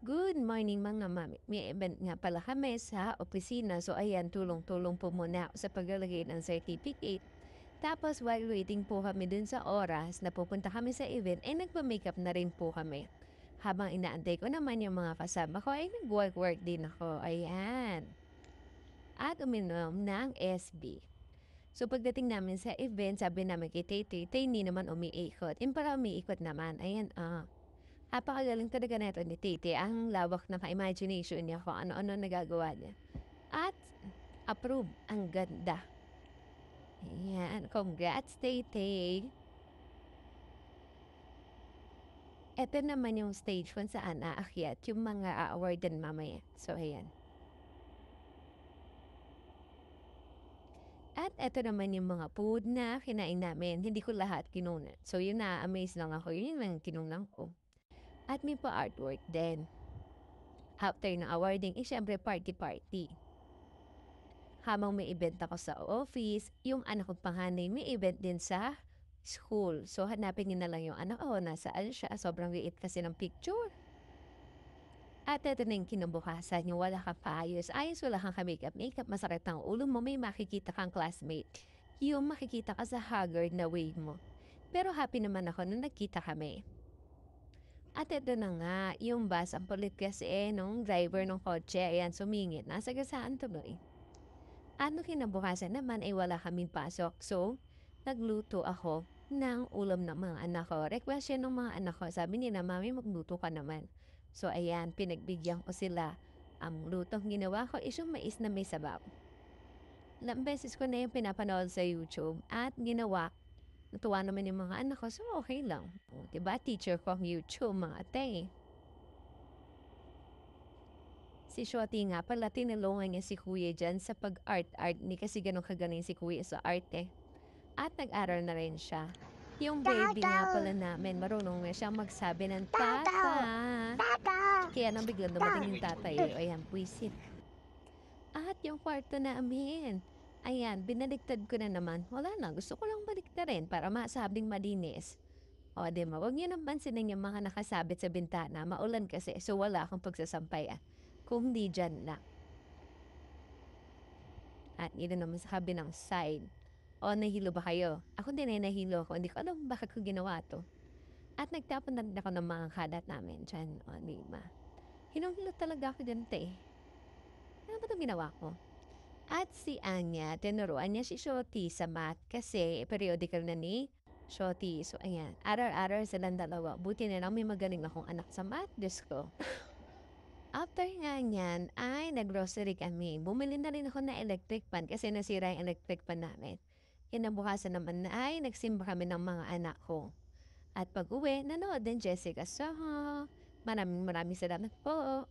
Good morning mga mami. May event nga pala kami sa opisina. So ayan, tulong-tulong po muna ako sa paglalagay ng certificate. Tapos while waiting po kami dun sa oras na pupunta kami sa event, ay nagpa-makeup na rin po kami. Habang inaantay ko naman yung mga kasama ko, ay nag-work-work din ako. Ayan. At uminom ng SB. So pagdating namin sa event, sabi namin kay Tay, hindi naman umiikot. Yung para umiikot naman, ayan, napakagaling talaga neto ni Titi, ang lawak ng ka-imagination niya kung ano-ano nagagawa niya. At approve, ang ganda. Ayan, congrats Titi. Eto naman yung stage kung saan aakyat yung mga a-awardan mamaya. So ayan. At eto naman yung mga food na kinain namin. Hindi ko lahat kinuna. So yun na-amaze lang ako. Yun yung kinunan ko. At may pa-artwork din. After ng awarding, syempre party-party. Habang may event ako sa office, yung anak kong panganay may event din sa school. So hanapin niyo na lang yung anak ko, nasaan siya. Sobrang liit kasi ng picture. At ito na yung kinabukasan, yung wala kang paayos. Ayos, wala kang ka-makeup, masakit ang ulo mo, may makikita kang classmate. Yung makikita ka sa haggard na way mo. Pero happy naman ako nung nagkita kami. At ito na nga, yung bus, ang kulit kasi nung driver ng kotse, ayan, sumingit, nasagasaan tuloy. Ano kinabukasan naman ay wala kaming pasok, so nagluto ako ng ulam ng mga anak ko. Request yan ng mga anak ko, sabi nila, "Mami, magluto ka naman." So ayan, pinagbigyan ko sila. Ang lutong ginawa ko is yung mais na may sabaw. Ilang beses ko na yung pinapanood sa YouTube at ginawa. Natuwa naman yung mga anak ko, so okay lang. O, diba, teacher ko ang YouTube, mga ate. Si Shwati nga pala, tinulungan niya si Kuya dyan sa pag-art-art. Ni kasi ganun kagaling si Kuya sa arte. At nag-aral na rin siya. Yung baby nga pala namin, marunong na siya magsabi ng tata. Kaya nang biglang dumating yung tatay, ayan, puwisit. At yung kwarto namin, ayan, binaliktad ko na naman. Wala na, gusto ko lang baliktarin para masabing malinis. O, di ba? Huwag niyo nang pansinin yung mga nakasabit sa bintana. Maulan kasi, so wala akong pagsasampay. Kung di dyan lang. At yun naman sa kabilang side. O, nahilo ba kayo? Ako din ay nahilo ako. Hindi ko alam bakit ko ginawa to. At nagtapon na rin ako ng mga kalat namin dyan. O, di ba? Hinulot talaga ako dyan, te. Ano ba itong ginawa ko? At si Anya, tinuruan niya si Shoti sa math kasi periodical na ni Shoti. So, ayan. Arar-arar silang dalawa. Buti na lang may magaling akong anak sa math. Diyos ko. After nga niyan, ay nag-grocery kami. Bumili na rin ako ng electric pan kasi nasira yung electric pan namin. Kinabukasan naman na ay nagsimba kami ng mga anak ko. At pag-uwi, nanood din Jessica Soho. Maraming salamat po.